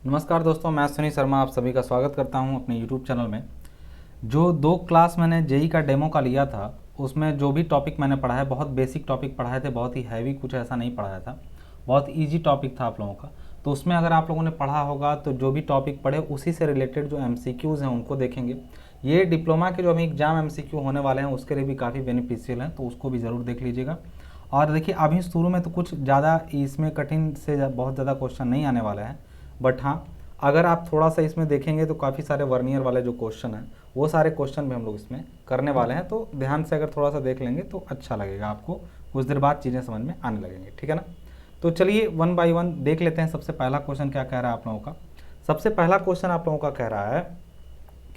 नमस्कार दोस्तों, मैं सुनील शर्मा आप सभी का स्वागत करता हूं अपने YouTube चैनल में। जो 2 क्लास मैंने जेई का डेमो का लिया था, उसमें जो भी टॉपिक मैंने पढ़ा है, बहुत बेसिक टॉपिक पढ़ाए थे, बहुत ही हैवी कुछ ऐसा नहीं पढ़ाया था, बहुत इजी टॉपिक था आप लोगों का। तो उसमें अगर आप लोगों ने पढ़ा होगा तो जो भी टॉपिक पढ़े उसी से रिलेटेड जो MCQs हैं उनको देखेंगे। ये डिप्लोमा के जो अभी एग्जाम MCQ होने वाले हैं उसके लिए भी काफ़ी बेनिफिशियल हैं, तो उसको भी ज़रूर देख लीजिएगा। और देखिए, अभी शुरू में तो कुछ ज़्यादा इसमें कठिन से बहुत ज़्यादा क्वेश्चन नहीं आने वाले हैं, बट हाँ, अगर आप थोड़ा सा इसमें देखेंगे तो काफ़ी सारे वर्नियर वाले जो क्वेश्चन हैं वो सारे क्वेश्चन भी हम लोग इसमें करने वाले हैं। तो ध्यान से अगर थोड़ा सा देख लेंगे तो अच्छा लगेगा, आपको कुछ देर बाद चीज़ें समझ में आने लगेंगी, ठीक है ना। तो चलिए वन बाय वन देख लेते हैं। सबसे पहला क्वेश्चन क्या कह रहा है आप लोगों का। सबसे पहला क्वेश्चन आप लोगों का कह रहा है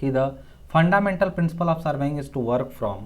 कि the fundamental principle of surveying is to work from.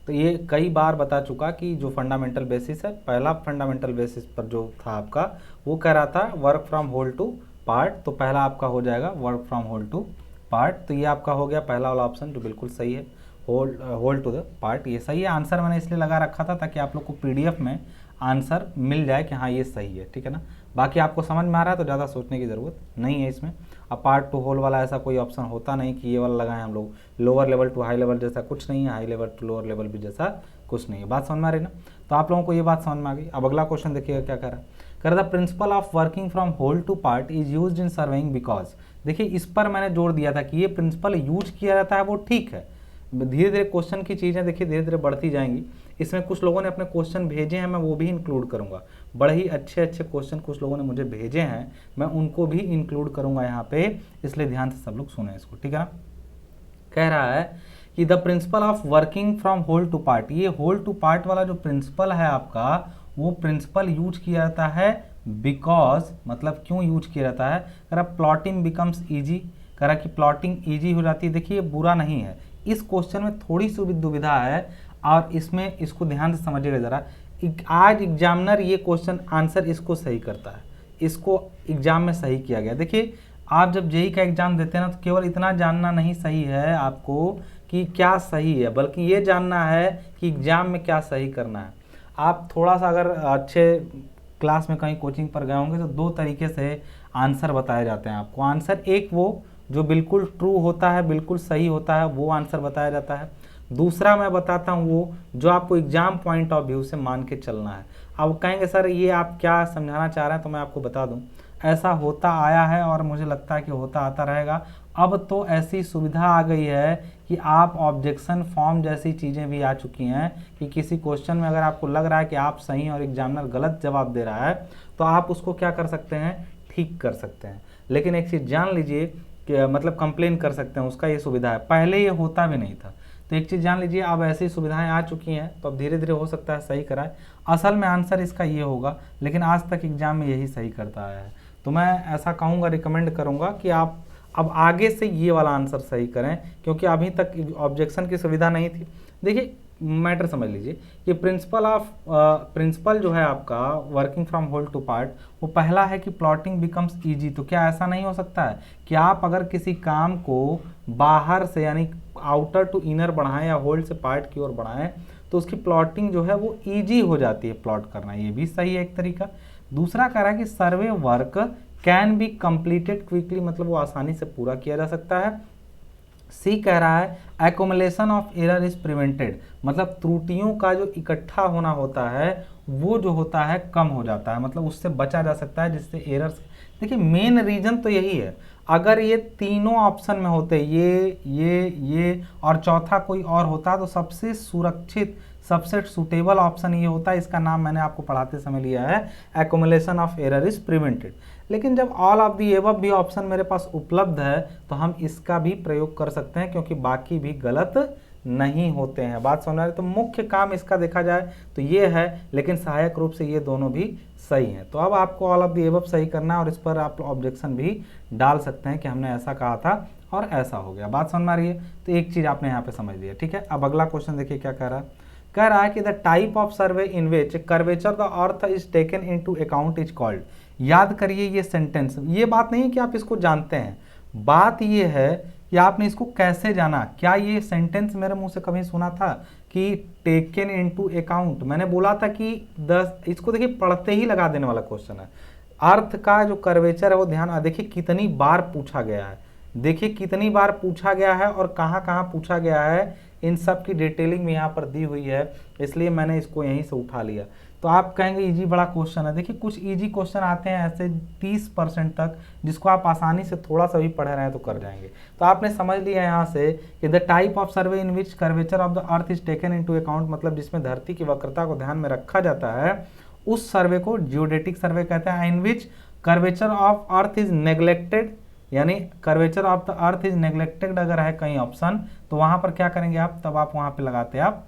तो ये कई बार बता चुका कि जो फंडामेंटल बेसिस है, पहला फंडामेंटल बेसिस पर जो था आपका, वो कह रहा था work from whole to part. तो पहला आपका हो जाएगा work from whole to part. तो ये आपका हो गया पहला वाला ऑप्शन जो बिल्कुल सही है, होल टू द पार्ट। ये सही है। आंसर मैंने इसलिए लगा रखा था ताकि आप लोग को PDF में आंसर मिल जाए कि हाँ ये सही है, ठीक है ना। बाकी आपको समझ में आ रहा है तो ज़्यादा सोचने की ज़रूरत नहीं है इसमें। अब पार्ट टू होल वाला ऐसा कोई ऑप्शन होता नहीं कि ये वाला लगाएं हम लोग। Lower level to high level जैसा कुछ नहीं है, high level to lower level भी जैसा कुछ नहीं है। बात समझ में आ रही ना। तो आप लोगों को ये बात समझ में आ गई। अब अगला क्वेश्चन देखिएगा क्या कह रहा है। कर the principle of working from whole to part is used in surveying because. देखिए, इस पर मैंने जोर दिया था कि ये प्रिंसिपल यूज किया जाता है, वो ठीक है। धीरे धीरे क्वेश्चन की चीज़ें देखिए धीरे धीरे बढ़ती जाएंगी। इसमें कुछ लोगों ने अपने क्वेश्चन भेजे हैं, मैं वो भी इंक्लूड करूंगा। बड़े ही अच्छे अच्छे क्वेश्चन कुछ लोगों ने मुझे भेजे हैं, मैं उनको भी इंक्लूड करूंगा यहाँ पे, इसलिए ध्यान से सब लोग सुने इसको, ठीक है ना। कह रहा है कि the principle of working from whole to part, ये होल टू पार्ट वाला जो प्रिंसिपल है आपका, वो प्रिंसिपल यूज किया जाता है बिकॉज, मतलब क्यों यूज किया जाता है। कह रहा प्लॉटिंग बिकम्स ईजी, कह रहा कि प्लॉटिंग ईजी हो जाती है। देखिए, ये बुरा नहीं है। इस क्वेश्चन में थोड़ी सी दुविधा है और इसमें इसको ध्यान से समझिएगा ज़रा। आज एग्जामिनर ये क्वेश्चन आंसर इसको सही करता है, इसको एग्जाम में सही किया गया। देखिए, आप जब जेई का एग्जाम देते हैं ना, तो केवल इतना जानना नहीं सही है आपको कि क्या सही है, बल्कि ये जानना है कि एग्जाम में क्या सही करना है। आप थोड़ा सा अगर अच्छे क्लास में कहीं कोचिंग पर गए होंगे तो 2 तरीके से आंसर बताए जाते हैं आपको। आंसर एक वो जो बिल्कुल ट्रू होता है, बिल्कुल सही होता है, वो आंसर बताया जाता है। दूसरा मैं बताता हूँ वो जो आपको एग्जाम पॉइंट ऑफ व्यू से मान के चलना है। अब कहेंगे सर ये आप क्या समझाना चाह रहे हैं, तो मैं आपको बता दूं, ऐसा होता आया है और मुझे लगता है कि होता आता रहेगा। अब तो ऐसी सुविधा आ गई है कि आप ऑब्जेक्शन फॉर्म जैसी चीज़ें भी आ चुकी हैं कि किसी क्वेश्चन में अगर आपको लग रहा है कि आप सही और एग्जामिनर गलत जवाब दे रहा है, तो आप उसको क्या कर सकते हैं, ठीक कर सकते हैं। लेकिन एक चीज़ जान लीजिए कि मतलब कंप्लेन कर सकते हैं, उसका ये सुविधा है। पहले ये होता भी नहीं था। तो एक चीज़ जान लीजिए, अब ऐसी सुविधाएं आ चुकी हैं, तो अब धीरे धीरे हो सकता है सही कराए। असल में आंसर इसका ये होगा, लेकिन आज तक एग्जाम में यही सही करता आया है। तो मैं ऐसा कहूँगा, रिकमेंड करूँगा कि आप अब आगे से ये वाला आंसर सही करें, क्योंकि अभी तक ऑब्जेक्शन की सुविधा नहीं थी। देखिए, मैटर समझ लीजिए कि प्रिंसिपल जो है आपका working from whole to part, वो पहला है कि प्लॉटिंग बिकम्स ईजी। तो क्या ऐसा नहीं हो सकता है कि आप अगर किसी काम को बाहर से यानी आउटर टू इनर बढ़ाएं या होल से पार्ट की ओर बढ़ाएं, तो उसकी प्लॉटिंग जो है वो ईजी हो जाती है प्लॉट करना। ये भी सही है एक तरीका। दूसरा कह रहा है कि survey work can be completed quickly, मतलब वो आसानी से पूरा किया जा सकता है। सी कह रहा है accumulation of error is prevented, मतलब त्रुटियों का जो इकट्ठा होना होता है वो जो होता है कम हो जाता है, मतलब उससे बचा जा सकता है, जिससे एरर्स। देखिए, मेन रीजन तो यही है। अगर ये तीनों ऑप्शन में होते, ये और चौथा कोई और होता, तो सबसे सुरक्षित सबसे सुटेबल ऑप्शन ये होता है। इसका नाम मैंने आपको पढ़ाते समय लिया है, accumulation of error is prevented. लेकिन जब ऑल ऑफ दी एबव भी ऑप्शन मेरे पास उपलब्ध है, तो हम इसका भी प्रयोग कर सकते हैं, क्योंकि बाकी भी गलत नहीं होते हैं। बात समझ रहे? तो मुख्य काम इसका देखा जाए तो ये है, लेकिन सहायक रूप से ये दोनों भी सही हैं। तो अब आपको ऑल ऑफ दी एबव सही करना है और इस पर आप ऑब्जेक्शन भी डाल सकते हैं कि हमने ऐसा कहा था और ऐसा हो गया। बात समझ में आ रही है? तो एक चीज़ आपने यहाँ पे समझ लिया, ठीक है। अब अगला क्वेश्चन देखिए क्या कह रहा है। कह रहा है कि the type of survey in which curvature the earth is taken into account is called. याद करिए ये सेंटेंस, ये बात नहीं है कि आप इसको जानते हैं, बात ये है कि आपने इसको कैसे जाना। क्या ये सेंटेंस मेरे मुंह से कभी सुना था कि टेकन इनटू अकाउंट? मैंने बोला था कि इसको देखिए पढ़ते ही लगा देने वाला क्वेश्चन है। अर्थ का जो कर्वेचर है वो ध्यान, देखिए कितनी बार पूछा गया है, देखिए कितनी बार पूछा गया है और कहाँ कहाँ पूछा गया है, इन सब की डिटेलिंग में यहाँ पर दी हुई है, इसलिए मैंने इसको यहीं से उठा लिया। तो आप कहेंगे इजी बड़ा क्वेश्चन है, देखिए कुछ इजी क्वेश्चन आते हैं ऐसे 30% तक, जिसको आप आसानी से थोड़ा सा भी पढ़ रहे हैं तो कर जाएंगे। तो आपने समझ लिया यहाँ से कि the type of survey in which curvature of the earth is taken into account, मतलब जिसमें धरती की वक्रता को ध्यान में रखा जाता है, उस सर्वे को जियोडेटिक सर्वे कहते हैं। In which curvature of earth is neglected, यानी curvature of the earth is neglected अगर है कहीं ऑप्शन, तो वहां पर क्या करेंगे आप, तब आप वहां पे लगाते हैं आप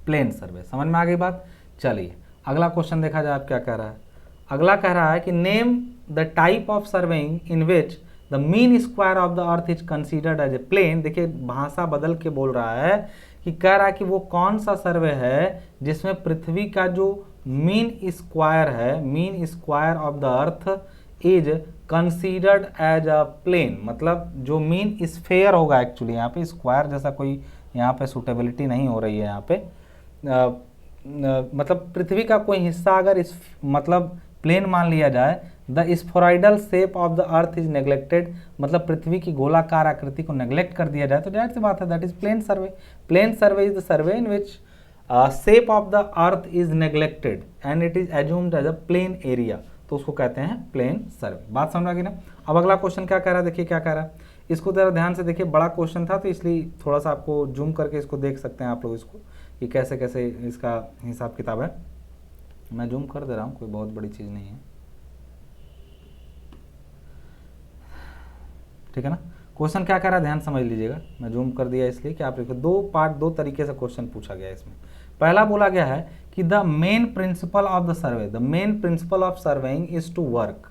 प्लेन सर्वे। समझ में आ गई बात। चलिए अगला क्वेश्चन देखा जाए आप क्या कह रहा है। अगला कह रहा है कि name the type of surveying in which the mean square of the earth is considered as a plane. देखिए भाषा बदल के बोल रहा है कि कह रहा है कि वो कौन सा सर्वे है जिसमें पृथ्वी का जो मीन स्क्वायर है, mean square of the earth is considered as a plane, मतलब जो मीन स्फेयर होगा, एक्चुअली यहाँ पे स्क्वायर जैसा कोई यहाँ पे सुटेबिलिटी नहीं हो रही है यहाँ पे, मतलब पृथ्वी का कोई हिस्सा अगर इस मतलब प्लेन मान लिया जाए, the spheroidal shape of the earth is neglected, मतलब पृथ्वी की गोलाकार आकृति को नेग्लेक्ट कर दिया जाए, तो जाहिर सी बात है that is plane survey. Plane survey is the survey in which shape of the earth is neglected and it is assumed as a plane area, तो उसको कहते हैं प्लेन सर्वे। बात समझ आ गई ना। अब अगला क्वेश्चन क्या कह रहा है, देखिए क्या कह रहा है, इसको जरा ध्यान से देखिए, बड़ा क्वेश्चन था तो इसलिए थोड़ा सा आपको जूम करके इसको देख सकते हैं आप लोग इसको, कि कैसे कैसे इसका हिसाब किताब है। मैं जूम कर दे रहा हूँ, कोई बहुत बड़ी चीज़ नहीं है, ठीक है ना। क्वेश्चन क्या कह रहा है ध्यान समझ लीजिएगा, मैं जूम कर दिया इसलिए कि आप देखो दो पार्ट, दो तरीके से क्वेश्चन पूछा गया है इसमें। पहला बोला गया है कि the main principle of the survey, the main principle of surveying is to work,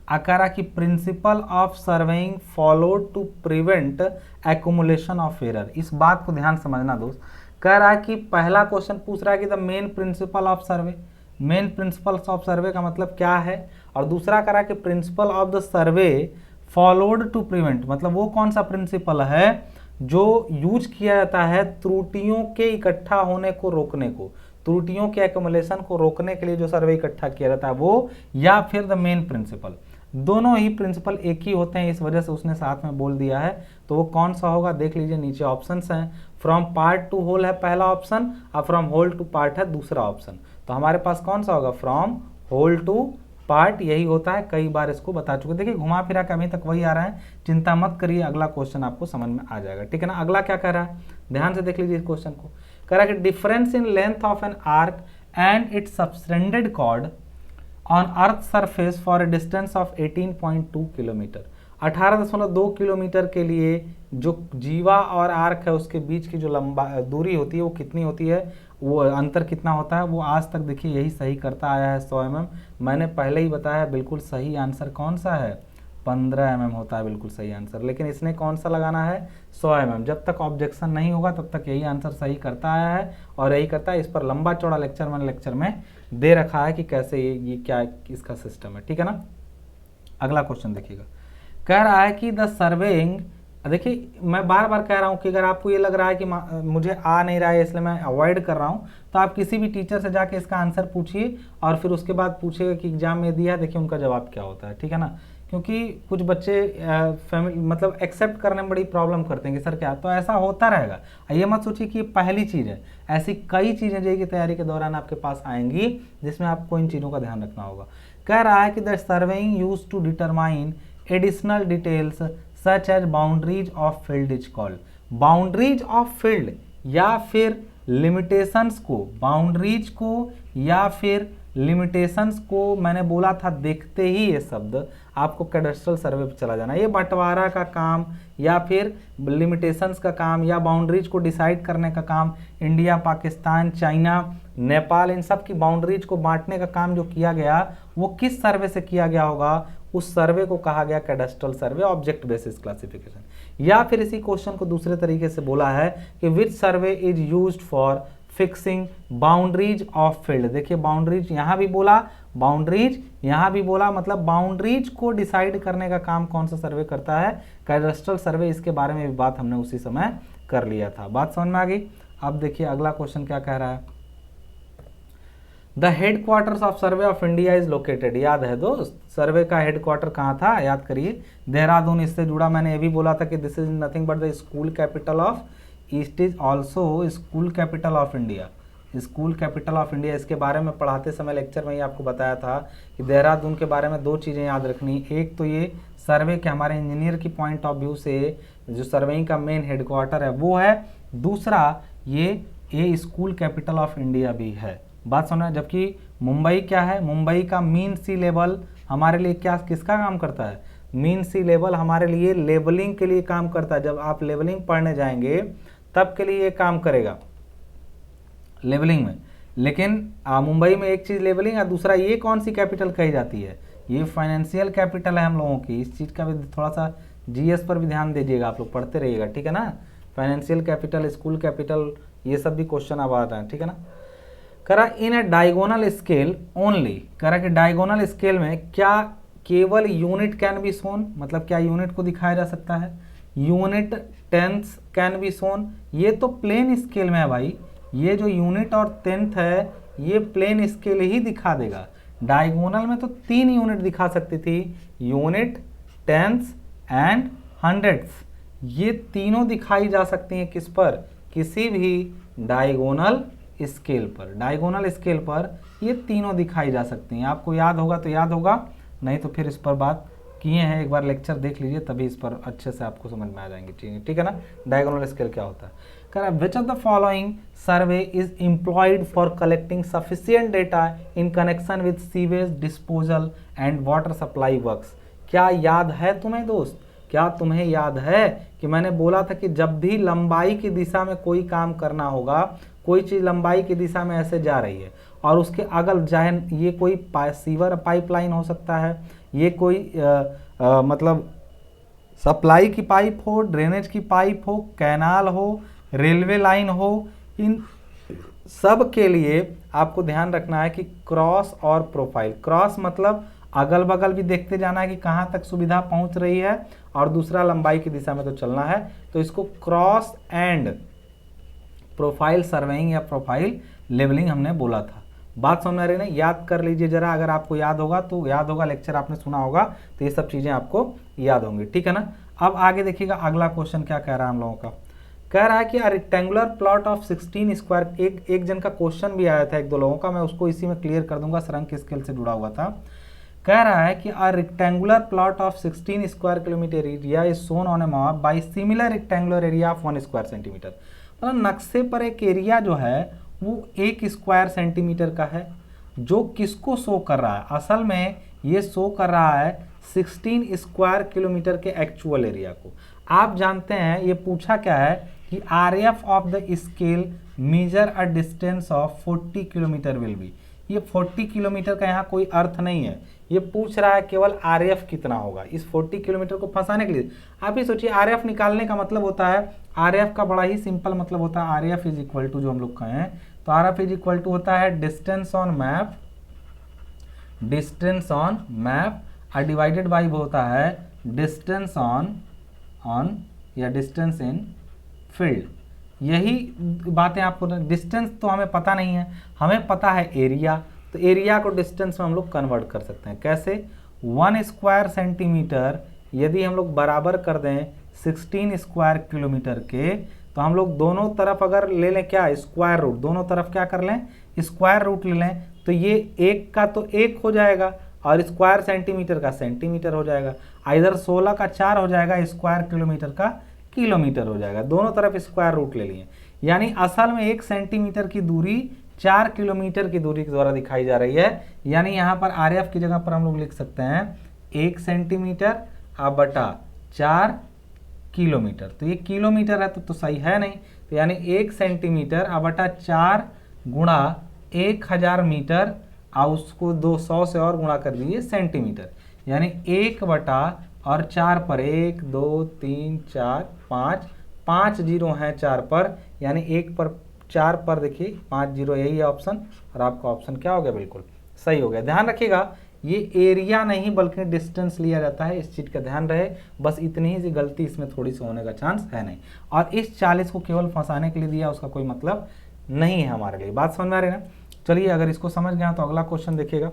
आकारा की principle of surveying followed to prevent accumulation of error. इस बात को ध्यान समझना दोस्त, कह रहा है कि पहला क्वेश्चन पूछ रहा है कि the main principle of survey, main principles of सर्वे का मतलब क्या है, और दूसरा कह रहा है कि principle of the survey followed to prevent, मतलब वो कौन सा प्रिंसिपल है जो यूज किया जाता है त्रुटियों के इकट्ठा होने को रोकने को, त्रुटियों के एक्यूमुलेशन को रोकने के लिए जो सर्वे इकट्ठा किया जाता है वो, या फिर द मेन प्रिंसिपल। दोनों ही प्रिंसिपल एक ही होते हैं, इस वजह से उसने साथ में बोल दिया है, तो वो कौन सा होगा देख लीजिए, नीचे ऑप्शंस हैं, फ्रॉम पार्ट टू होल है पहला ऑप्शन, और फ्रॉम होल टू पार्ट है दूसरा ऑप्शन। तो हमारे पास कौन सा होगा, फ्रॉम होल टू पार्ट, यही होता है, कई बार इसको बता चुके। देखिए घुमा फिरा के अभी तक वही आ रहा है, चिंता मत करिए, अगला क्वेश्चन आपको समझ में आ जाएगा, ठीक है ना। अगला क्या कह रहा है, ध्यान से देख लीजिए इस क्वेश्चन को, कह रहा है कि difference in length of an arc and its subtended chord on earth surface for a distance of 18.2 kilometre. 18.2 kilometre के लिए जो जीवा और आर्क है उसके बीच की जो लंबा दूरी होती है वो कितनी होती है, वो अंतर कितना होता है, वो आज तक देखिए यही सही करता आया है 100 mm। मैंने पहले ही बताया बिल्कुल सही आंसर कौन सा है, 15 mm होता है बिल्कुल सही आंसर, लेकिन इसने कौन सा लगाना है 100 mm। जब तक ऑब्जेक्शन नहीं होगा तब तक यही आंसर सही करता आया है और यही करता है। इस पर लंबा चौड़ा लेक्चर मैंने लेक्चर में दे रखा है कि कैसे ये क्या इसका सिस्टम है, ठीक है ना। अगला क्वेश्चन देखिएगा, कह रहा है कि द सर्वेइंग, देखिए मैं बार बार कह रहा हूँ कि अगर आपको ये लग रहा है कि मुझे आ नहीं रहा है इसलिए मैं अवॉइड कर रहा हूँ, तो आप किसी भी टीचर से जाके इसका आंसर पूछिए और फिर उसके बाद पूछिएगा कि एग्जाम में दिया, देखिए उनका जवाब क्या होता है, ठीक है ना। क्योंकि कुछ बच्चे मतलब एक्सेप्ट करने में बड़ी प्रॉब्लम करते हैं कि सर क्या, तो ऐसा होता रहेगा। ये मत सोचिए कि ये पहली चीज़ है, ऐसी कई चीज़ें जेईई की तैयारी के दौरान आपके पास आएंगी जिसमें आपको इन चीज़ों का ध्यान रखना होगा। कह रहा है कि the surveying use to determine additional details such as boundaries of field is called. Boundaries of field या फिर लिमिटेशंस को, बाउंड्रीज को या फिर लिमिटेशंस को मैंने बोला था देखते ही ये शब्द आपको कैडेस्ट्रल सर्वे पर चला जाना। ये बंटवारा का काम या फिर लिमिटेशंस का काम या बाउंड्रीज को डिसाइड करने का काम, इंडिया, पाकिस्तान, चाइना, नेपाल, इन सब की बाउंड्रीज को बांटने का काम जो किया गया वो किस सर्वे से किया गया होगा, उस सर्वे को कहा गया कैडेस्ट्रल सर्वे, ऑब्जेक्ट बेसिस क्लासिफिकेशन। या फिर इसी क्वेश्चन को दूसरे तरीके से बोला है कि which survey is used for fixing boundaries of field. देखिए बाउंड्रीज यहाँ भी बोला, बाउंड्रीज यहाँ भी बोला, मतलब बाउंड्रीज को डिसाइड करने का काम कौन सा सर्वे करता है, कैडेस्ट्रल सर्वे। इसके बारे में भी बात हमने उसी समय कर लिया था, बात समझ में आ गई। अब देखिए अगला क्वेश्चन क्या कह रहा है, the head quarters of survey of India is located, याद है दोस्त सर्वे का हेड क्वार्टर कहाँ था, याद करिए देहरादून। इससे जुड़ा मैंने ये भी बोला था कि this is nothing but the school capital of east is also school capital of India, school capital of India. इसके बारे में पढ़ाते समय लेक्चर में ही आपको बताया था कि देहरादून के बारे में दो चीज़ें याद रखनी, एक तो ये सर्वे के हमारे इंजीनियर की पॉइंट ऑफ व्यू से जो सर्वेइंग का मेन हेडक्वार्टर है वो है, दूसरा ये स्कूल कैपिटल ऑफ इंडिया भी है। बात सुना। जबकि मुंबई क्या है, मुंबई का मीन सी लेवल हमारे लिए क्या किसका काम करता है, मीन सी लेवल हमारे लिए लेवलिंग के लिए काम करता है। जब आप लेवलिंग पढ़ने जाएंगे तब के लिए ये काम करेगा लेवलिंग में। लेकिन मुंबई में एक चीज़ लेवलिंग है, दूसरा ये कौन सी कैपिटल कही जाती है, ये फाइनेंशियल कैपिटल है हम लोगों की। इस चीज़ का भी थोड़ा सा जीएस पर भी ध्यान दीजिएगा, आप लोग पढ़ते रहिएगा, ठीक है ना। फाइनेंशियल कैपिटल, स्कूल कैपिटल, ये सब भी क्वेश्चन अब आ रहे हैं, ठीक है ना। करा इन ए डायगोनल स्केल ओनली, करा कि डायगोनल स्केल में क्या केवल यूनिट कैन बी शोन, मतलब क्या यूनिट को दिखाया जा सकता है, unit tens can be shown. ये तो प्लेन स्केल में है भाई, ये जो यूनिट और टेंथ है ये प्लेन स्केल ही दिखा देगा। डायगोनल में तो 3 यूनिट दिखा सकती थी, यूनिट, टेंस एंड हंड्रेड्स, ये तीनों दिखाई जा सकती हैं किस पर, किसी भी डायगोनल स्केल पर। डायगोनल स्केल पर ये तीनों दिखाई जा सकती हैं। आपको याद होगा तो याद होगा, नहीं तो फिर इस पर बात किए हैं, एक बार लेक्चर देख लीजिए तभी इस पर अच्छे से आपको समझ में आ जाएंगे, ठीक है ना। डायगोनल स्केल क्या होता है। Which of the following survey is employed for collecting sufficient data in connection with sewage disposal and water supply works. क्या याद है तुम्हें दोस्त, क्या तुम्हें याद है कि मैंने बोला था कि जब भी लंबाई की दिशा में कोई काम करना होगा, कोई चीज़ लंबाई की दिशा में ऐसे जा रही है और उसके अगल चाहे ये कोई सीवर पाइपलाइन हो सकता है, ये कोई मतलब सप्लाई की पाइप हो, ड्रेनेज की पाइप हो, कैनाल हो, रेलवे लाइन हो, इन सब के लिए आपको ध्यान रखना है कि क्रॉस और प्रोफाइल। क्रॉस मतलब अगल बगल भी देखते जाना है कि कहाँ तक सुविधा पहुँच रही है, और दूसरा लंबाई की दिशा में तो चलना है, तो इसको क्रॉस एंड प्रोफाइल सर्वेइंग या प्रोफाइल लेवलिंग हमने बोला था। बात समझ रही ना, याद कर लीजिए जरा, अगर आपको याद होगा तो याद होगा, लेक्चर आपने सुना होगा तो ये सब चीज़ें आपको याद होंगी, ठीक है ना। अब आगे देखिएगा अगला क्वेश्चन क्या कह रहा है हम लोगों का। कह रहा है कि रेक्टेंगुलर प्लॉट ऑफ 16 स्क्वायर, एक जन का क्वेश्चन भी आया था, एक दो लोगों का, मैं उसको इसी में क्लियर कर दूंगा, सरंग की स्केल से जुड़ा हुआ था। कह रहा है कि a rectangular plot of 16 square kilometre area is shown on A map bye similar rectangular area of 1 square centimetre. मतलब नक्शे पर एक एरिया जो है वो 1 स्क्वायर सेंटीमीटर का है, जो किसको शो कर रहा है, असल में ये शो कर रहा है 16 स्क्वायर किलोमीटर के एक्चुअल एरिया को। आप जानते हैं ये पूछा क्या है कि RF of the scale major a distance of 40 kilometre will be. ये 40 किलोमीटर का यहाँ कोई अर्थ नहीं है, ये पूछ रहा है केवल आरएफ कितना होगा। इस 40 किलोमीटर को फंसाने के लिए आप ही सोचिए, आरएफ निकालने का मतलब होता है, आरएफ का बड़ा ही सिंपल मतलब होता है, आरएफ इज इक्वल टू, जो हम लोग कहें तो आरएफ इज इक्वल टू होता है distance on map, distance on map और डिवाइडेड बाई होता है डिस्टेंस ऑन या डिस्टेंस इन फील्ड। यही बातें आपको, डिस्टेंस तो हमें पता नहीं है, हमें पता है एरिया, तो एरिया को डिस्टेंस में हम लोग कन्वर्ट कर सकते हैं। कैसे, 1 स्क्वायर सेंटीमीटर यदि हम लोग बराबर कर दें 16 स्क्वायर किलोमीटर के, तो हम लोग दोनों तरफ अगर ले लें क्या, स्क्वायर रूट, दोनों तरफ क्या कर लें, स्क्वायर रूट ले लें, तो ये 1 का तो 1 हो जाएगा और स्क्वायर सेंटीमीटर का सेंटीमीटर हो जाएगा, इधर 16 का 4 हो जाएगा, स्क्वायर किलोमीटर का किलोमीटर हो जाएगा, दोनों तरफ स्क्वायर रूट ले लिए। यानी असल में 1 सेंटीमीटर की दूरी 4 किलोमीटर की दूरी के द्वारा दिखाई जा रही है। यानी यहाँ पर आरएफ की जगह पर हम लोग लिख सकते हैं 1 सेंटीमीटर बटा 4 किलोमीटर। तो ये किलोमीटर है तो सही है नहीं, तो यानी 1 सेंटीमीटर बटा 4 गुणा 1000 मीटर, और उसको 200 से और गुणा कर दीजिए सेंटीमीटर, यानी 1 बटा और 4 पर 1 2 3 4 5 जीरो हैं 4 पर, यानी 1 पर 4 पर देखिए 5 जीरो, यही है ऑप्शन, और आपका ऑप्शन क्या हो गया, बिल्कुल सही हो गया। ध्यान रखिएगा ये एरिया नहीं बल्कि डिस्टेंस लिया जाता है, इस चीज़ का ध्यान रहे, बस इतनी ही सी गलती इसमें थोड़ी सी होने का चांस है नहीं। और इस 40 को केवल फंसाने के लिए दिया, उसका कोई मतलब नहीं है हमारे लिए। बात समझ में आ रही है ना। चलिए अगर इसको समझ गया तो अगला क्वेश्चन देखिएगा।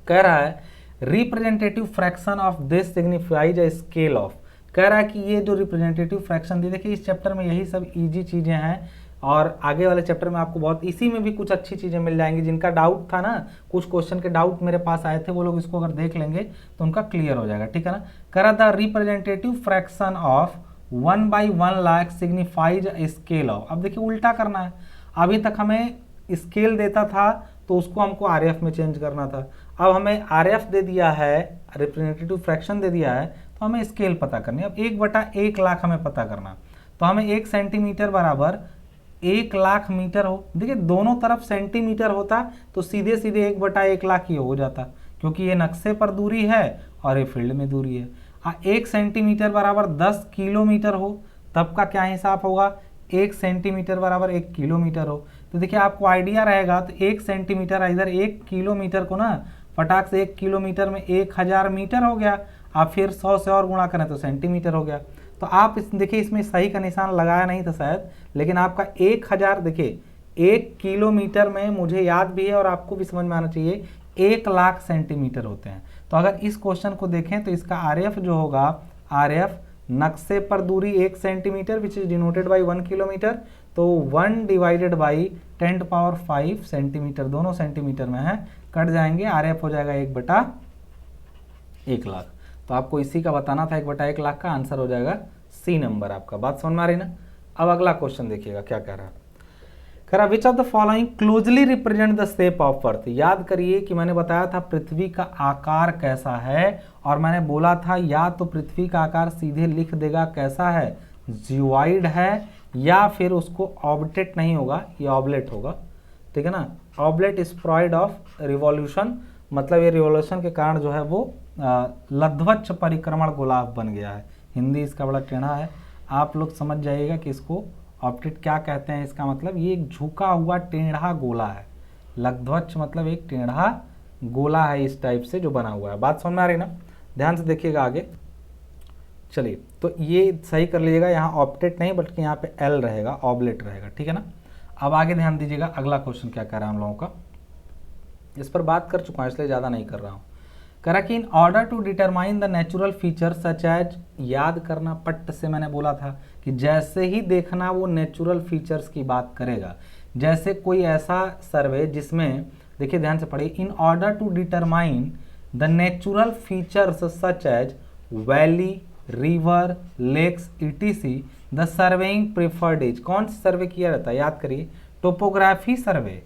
कह रहा है representative fraction of this signifies a scale of. कह रहा है कि ये जो रिप्रेजेंटेटिव फ्रैक्शन दी, देखिए इस चैप्टर में यही सब इजी चीज़ें हैं और आगे वाले चैप्टर में आपको बहुत इसी में भी कुछ अच्छी चीज़ें मिल जाएंगी। जिनका डाउट था ना, कुछ क्वेश्चन के डाउट मेरे पास आए थे, वो लोग इसको अगर देख लेंगे तो उनका क्लियर हो जाएगा, ठीक है ना। कह रहा था representative fraction of 1/1 lakh signifies scale of. अब देखिए उल्टा करना है, अभी तक हमें स्केल देता था तो उसको हमको आरएफ में चेंज करना था। अब हमें आरएफ दे दिया है, रिप्रेजेंटेटिव फ्रैक्शन दे दिया है, तो हमें स्केल पता करनी है। अब 1/1 लाख हमें पता करना, तो हमें 1 सेंटीमीटर बराबर 1 लाख मीटर हो। देखिए दोनों तरफ सेंटीमीटर होता तो सीधे सीधे 1/1 लाख ये हो जाता, क्योंकि ये नक्शे पर दूरी है और ये फील्ड में दूरी है। 1 सेंटीमीटर बराबर 10 किलोमीटर हो, तब का क्या हिसाब होगा, 1 सेंटीमीटर बराबर 1 किलोमीटर हो। तो देखिए आपको आइडिया रहेगा, तो 1 सेंटीमीटर इधर 1 किलोमीटर को ना फटाक से 1 किलोमीटर में 1000 मीटर हो गया। आप फिर 100 से और गुणा करें तो सेंटीमीटर हो गया। तो आप देखिए इसमें सही का निशान लगाया नहीं था शायद, लेकिन आपका 1000 देखिए 1 किलोमीटर में मुझे याद भी है और आपको भी समझ में आना चाहिए 1 लाख सेंटीमीटर होते हैं। तो अगर इस क्वेश्चन को देखें तो इसका आरएफ जो होगा, आरएफ नक्शे पर दूरी 1 centimetre which is denoted by 1 kilometre, तो 1 डिवाइडेड बाई 10⁵ सेंटीमीटर, दोनों सेंटीमीटर में है, कट जाएंगे, आरएफ हो जाएगा 1/1 लाख। तो आपको इसी का बताना था, 1/1 लाख का आंसर हो जाएगा सी नंबर आपका। बात समझ में आ रही ना। अब अगला क्वेश्चन देखिएगा क्या कह रहा है। कह रहा which of the following closely represent the shape of earth. याद करिए कि मैंने बताया था पृथ्वी का आकार कैसा है, और मैंने बोला था या तो पृथ्वी का आकार सीधे लिख देगा कैसा है, जियोइड है, या फिर उसको ऑब्टेट नहीं होगा, ये ऑब्लेट होगा, ठीक है ना। ऑब्लेट स्प्राइड ऑफ रिवॉल्यूशन, मतलब ये रिवॉल्यूशन के कारण जो है वो लध्वच परिक्रमण गोलाभ बन गया है। हिंदी इसका बड़ा टेढ़ा है, आप लोग समझ जाइएगा कि इसको ऑप्टेट क्या कहते हैं। इसका मतलब ये एक झुका हुआ टेढ़ा गोला है, लध्वच मतलब एक टेढ़ा गोला है इस टाइप से जो बना हुआ है। बात समझ में आ रही ना, ध्यान से देखिएगा आगे। चलिए तो ये सही कर लीजिएगा, यहाँ ऑप्टेट नहीं बल्कि यहाँ पे एल रहेगा, ऑब्लेट रहेगा, ठीक है ना। अब आगे ध्यान दीजिएगा, अगला क्वेश्चन क्या कह रहा है हम लोगों का, इस पर बात कर चुका हूँ इसलिए ज़्यादा नहीं कर रहा हूँ। कह रहा कि in order to determine the natural feature such as, याद करना पट्ट से मैंने बोला था कि जैसे ही देखना वो नेचुरल फीचर्स की बात करेगा। जैसे कोई ऐसा सर्वे जिसमें, देखिए ध्यान से पढ़िए, in order to determine the natural features such as valley, river, lakes etc, the surveying preferred is. कौन सा सर्वे किया जाता है, याद करिए, टोपोग्राफी सर्वे।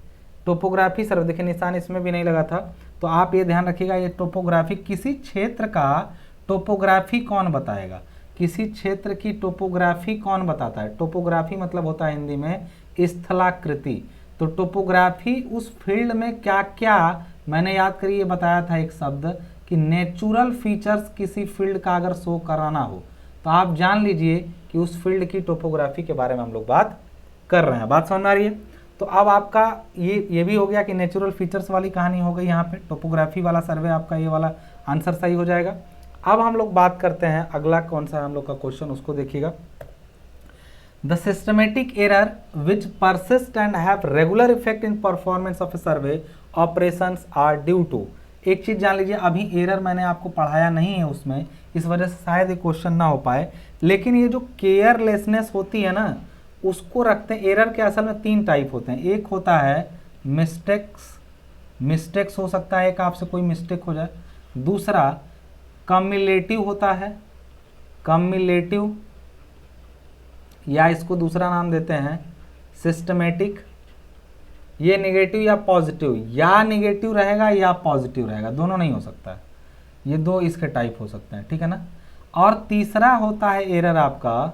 टोपोग्राफी सर्वे, देखिए निशान इसमें भी नहीं लगा था, तो आप ये ध्यान रखिएगा, ये टोपोग्राफी, किसी क्षेत्र का टोपोग्राफी कौन बताएगा, किसी क्षेत्र की टोपोग्राफी कौन बताता है। टोपोग्राफी मतलब होता है हिंदी में स्थलाकृति। तो टोपोग्राफी उस फील्ड में क्या क्या, मैंने याद करिए बताया था एक शब्द कि नेचुरल फीचर्स किसी फील्ड का अगर शो कराना हो तो आप जान लीजिए कि उस फील्ड की टोपोग्राफी के बारे में हम लोग बात कर रहे हैं। बात समझ में आ रही है। तो अब आपका ये भी हो गया कि नेचुरल फीचर्स वाली कहानी हो गई, यहाँ पे टोपोग्राफी वाला सर्वे आपका ये वाला आंसर सही हो जाएगा। अब हम लोग बात करते हैं अगला कौन सा हम लोग का क्वेश्चन, उसको देखिएगा। The systematic error which persist and have regular effect in performance of a survey operations are due to. एक चीज जान लीजिए, अभी एरर मैंने आपको पढ़ाया नहीं है उसमें, इस वजह से शायद ये क्वेश्चन ना हो पाए, लेकिन ये जो केयरलेसनेस होती है ना उसको रखते हैं। एरर के असल में 3 टाइप होते हैं। एक होता है मिस्टेक्स हो सकता है, एक आपसे कोई मिस्टेक हो जाए। दूसरा कम्युलेटिव होता है, कम्युलेटिव, या इसको दूसरा नाम देते हैं सिस्टमेटिक। ये नेगेटिव या पॉजिटिव, या नेगेटिव रहेगा या पॉजिटिव रहेगा, दोनों नहीं हो सकता है। ये 2 इसके टाइप हो सकते हैं, ठीक है ना। और तीसरा होता है एरर आपका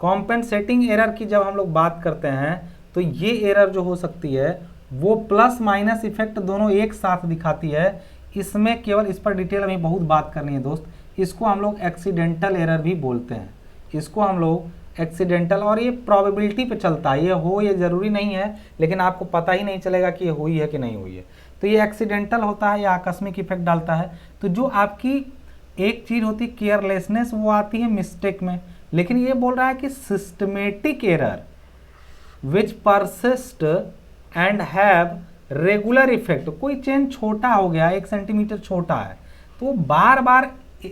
कॉम्पेंसेटिंग एरर की जब हम लोग बात करते हैं तो ये एरर जो हो सकती है वो प्लस माइनस इफेक्ट दोनों एक साथ दिखाती है। इसमें केवल इस पर डिटेल में बहुत बात करनी है दोस्त। इसको हम लोग एक्सीडेंटल एरर भी बोलते हैं, इसको हम लोग एक्सीडेंटल, और ये प्रोबेबिलिटी पे चलता है, ये हो ये ज़रूरी नहीं है, लेकिन आपको पता ही नहीं चलेगा कि ये हुई है कि नहीं हुई है। तो ये एक्सीडेंटल होता है या आकस्मिक इफेक्ट डालता है। तो जो आपकी एक चीज़ होती है केयरलेसनेस, वो आती है मिस्टेक में, लेकिन ये बोल रहा है कि systematic error, which persist and have regular effect. कोई चेन छोटा हो गया, 1 सेंटीमीटर छोटा है, तो बार बार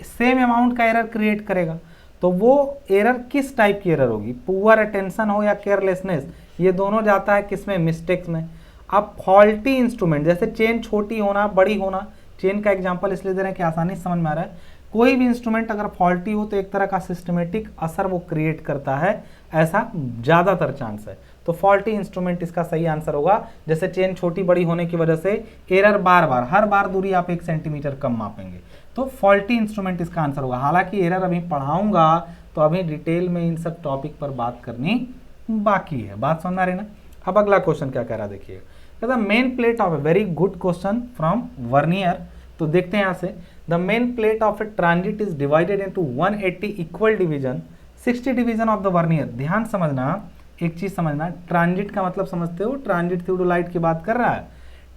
सेम अमाउंट का एरर क्रिएट करेगा। तो वो एरर किस टाइप की एरर होगी, पुअर अटेंशन हो या केयरलेसनेस, ये दोनों जाता है किसमें, मिस्टेक्स में। अब फॉल्टी इंस्ट्रूमेंट, जैसे चेन छोटी होना, बड़ी होना, चेन का एग्जांपल इसलिए दे रहे हैं कि आसानी से समझ में आ रहा है। कोई भी इंस्ट्रूमेंट अगर फॉल्टी हो तो एक तरह का सिस्टमेटिक असर वो क्रिएट करता है, ऐसा ज़्यादातर चांस है। तो फॉल्टी इंस्ट्रूमेंट इसका सही आंसर होगा। जैसे चेन छोटी बड़ी होने की वजह से एरर बार बार, हर बार दूरी आप 1 सेंटीमीटर कम मापेंगे, तो फॉल्टी इंस्ट्रूमेंट इसका आंसर होगा। हालांकि एरर अभी पढ़ाऊंगा तो अभी डिटेल में इन सब टॉपिक पर बात करनी बाकी है। बात समझ आ रही ना। अब अगला क्वेश्चन क्या कह रहा है देखिए, कहता main plate of a very good question from vernier. तो देखते हैं यहाँ से, the main plate of A transit is divided into 180 equal division, 60 division of the vernier. ध्यान समझना, एक चीज समझना, ट्रांजिट का मतलब समझते हो, ट्रांजिट थियोडोलाइट की बात कर रहा है।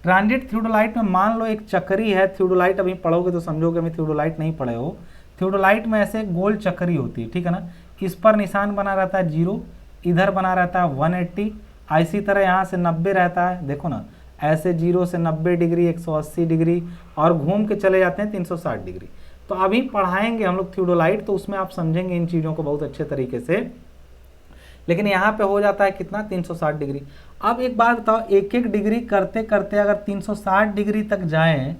ट्रांजिट थियोडोलाइट में मान लो एक चक्री है, थियोडोलाइट अभी पढ़ोगे तो समझोगे, अभी थियोडोलाइट नहीं पढ़े हो। थियोडोलाइट में ऐसे गोल चक्री होती है, ठीक है ना, इस पर निशान बना रहता है 0, इधर बना रहता है 180, इसी तरह यहाँ से 90 रहता है, देखो ना, ऐसे 0 से 90 डिग्री, 180 डिग्री, और घूम के चले जाते हैं 360 डिग्री। तो अभी पढ़ाएंगे हम लोग थियोडोलाइट, तो उसमें आप समझेंगे इन चीज़ों को बहुत अच्छे तरीके से। लेकिन यहाँ पे हो जाता है कितना, 360 डिग्री। अब एक बात बताओ, एक एक डिग्री करते करते अगर 360 डिग्री तक जाएं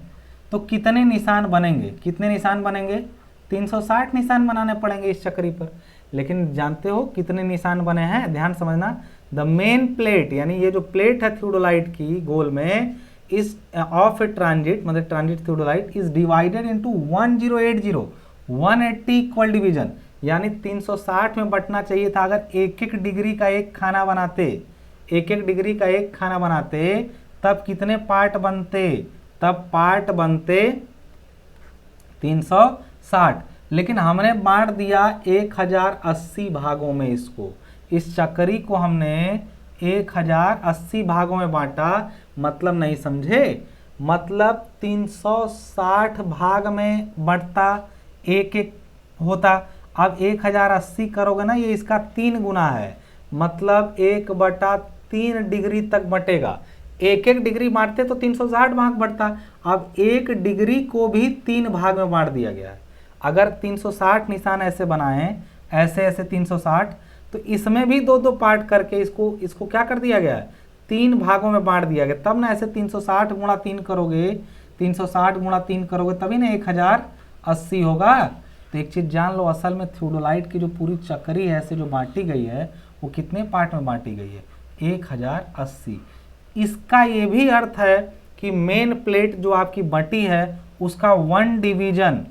तो कितने निशान बनेंगे, कितने निशान बनेंगे, 360 निशान बनाने पड़ेंगे इस चक्री पर। लेकिन जानते हो कितने निशान बने हैं, ध्यान समझना। द मेन प्लेट, यानी ये जो प्लेट है थियोडोलाइट की गोल में, इस ऑफ ए ट्रांजिट, मतलब transit theodolite is divided into 1080, 180 equal division, यानी 360 में बंटना चाहिए था। अगर एक एक डिग्री का एक खाना बनाते, एक एक डिग्री का एक खाना बनाते, तब कितने पार्ट बनते, तब पार्ट बनते 360। लेकिन हमने बांट दिया 1080 भागों में इसको, इस चक्री को हमने 1080 भागों में बांटा। मतलब नहीं समझे, मतलब 360 भाग में बंटता, एक एक होता। अब 1080 करोगे ना, ये इसका 3 गुना है, मतलब 1/3 डिग्री तक बटेगा। एक एक डिग्री बांटते तो 360 भाग बढ़ता, अब 1 डिग्री को भी 3 भाग में बांट दिया गया है। अगर 360 निशान ऐसे बनाएं, ऐसे ऐसे 360, तो इसमें भी 2-2 पार्ट करके इसको क्या कर दिया गया है, 3 भागों में बांट दिया गया। तब ना ऐसे 360 गुणा 3 करोगे, 360 गुणा 3 करोगे तभी ना 1080 होगा। तो एक चीज़ जान लो, असल में थियोडोलाइट की जो पूरी चक्री है ऐसे जो बांटी गई है, वो कितने पार्ट में बांटी गई है, 1080। इसका ये भी अर्थ है कि मेन प्लेट जो आपकी बटी है उसका 1 डिवीजन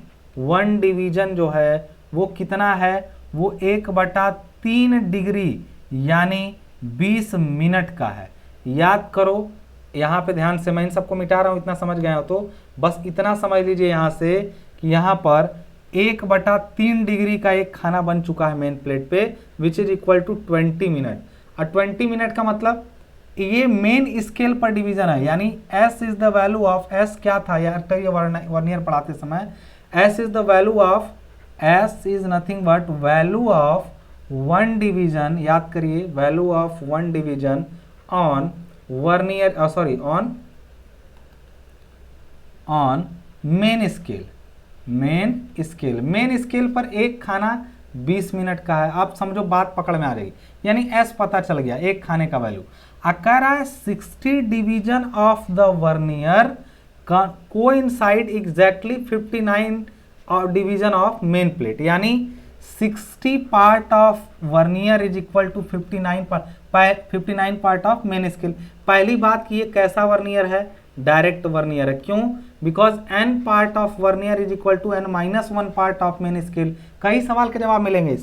जो है वो कितना है, वो 1/3 डिग्री यानी 20 मिनट का है। याद करो, यहाँ पे ध्यान से, मैं इन सबको मिटा रहा हूँ, इतना समझ गए हो तो बस इतना समझ लीजिए यहाँ से कि यहाँ पर 1/3 डिग्री का एक खाना बन चुका है मेन प्लेट पे, which is equal to 20 minute. और 20 मिनट का मतलब ये मेन स्केल पर डिवीजन है, यानी S is the value of, S क्या था यार, तो ये वर्नियर पढ़ाते समय, S is the value of, S is nothing but value of 1 division. याद करिए, value of 1 division on vernier, sorry on main scale. Main scale पर एक खाना 20 मिनट का है। आप समझो बात पकड़ में आ रही, यानी S पता चल गया, एक खाने का वैल्यू। कह रहा है 60 division of the vernier coincide exactly 59 division of main plate, यानी 60 part of vernier is equal to 59 part of main scale. पहली बात कि ये कैसा वर्नियर है, डायरेक्ट वर्नियर है। क्यों? Because n part of vernier is equal to n-1 part of main scale. कई सवाल के जवाब मिलेंगे